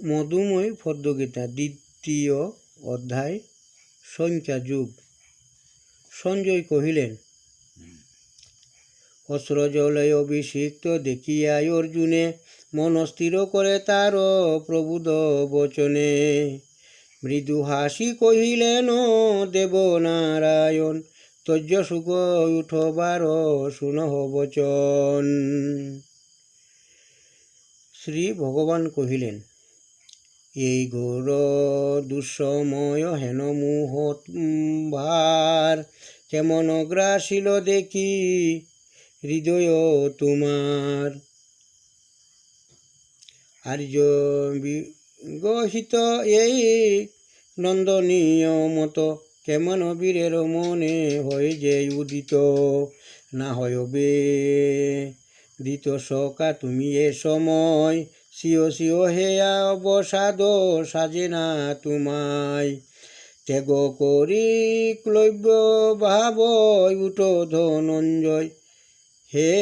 মধুময় পদ্মগীতা দ্বিতীয় অধ্যায় সংখ্যা যুগ। সঞ্জয় কহিলেন, অস্ত্র জলে অভিষিক্ত দেখিয়া অর্জুনে মন স্থির করে তার প্রবুদ্ধ বচনে। মৃদু হাসি কহিলেন, দেবনারায়ণ তজ্জ সুখ উঠবার শুনহ বচন। শ্রী ভগবান কহিলেন, এই ঘোর দুঃসময় হেন মুহূর্ত ভার কেমন গ্রাসিল দেখি হৃদয় তোমার। আর্য বিগহিত এই নন্দনীয় মত কেমন বীরের মনে হয় যে উদিত। না হয় দিত সকা তুমি এ সময়, সিও সিও হেয়া অবসাদ সাজে না তোমায়। ত্যাগ করি ক্লৈব্য ভাব উঠ ধনঞ্জয়, হে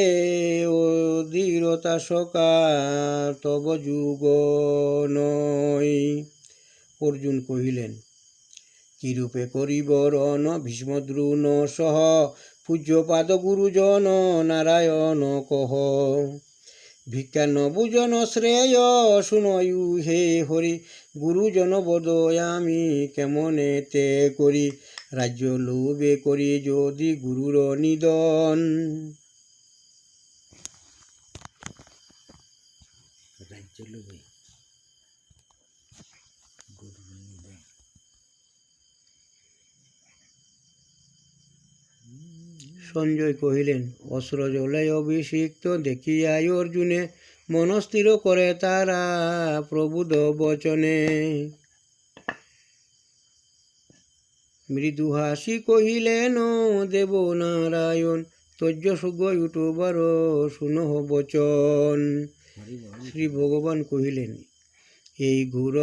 অধীরতা সকা তব যুগ নয়। অর্জুন কহিলেন, কিরূপে করিব রণ ভীষ্ম দ্রোণ সহ পূজ্যপাদ গুরুজন নারায়ণ কহ। ভিক্ষা নবুজন শ্রেয় শুনয়ু হে হরি, গুরুজন বদয় আমি কেমনে তে করি। রাজ্য লোভে করি যদি গুরুর নিধন। রাজ্য লোভে গুরুর নিধন। সঞ্জয় কহিলেন, অস্ত্র জলে অভিষিক্ত দেখিয়া অর্জুনে মন স্থির করে তারা প্রবুদ্ধ বচনে। মৃদু হাসি কহিলেন, দেবনারায়ণ তজ্জ সুখ উঠবার শুনহ বচন। শ্রী ভগবান কহিলেন, এই ঘোর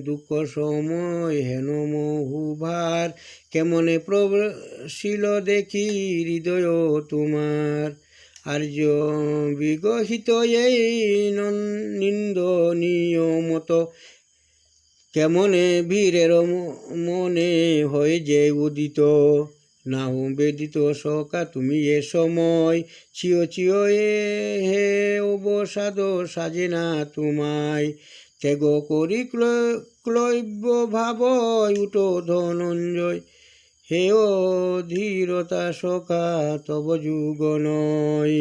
দুঃখ সময় হেন মহুভার কেমনে প্রবশিল দেখি হৃদয় তোমার। আর্য বিগহিত এই নিন্দনীয় মত কেমনে বীরের মনে হয় যে উদিত। না বেদিত সকা তুমি এ সময়, চিও চিও হে অবসাদ সাজে না তোমায়। ত্যাগ করি ক্লৈব্য ভাব উঠ ধনঞ্জয়, হে অধীরতা সকা তব যুগ নয়।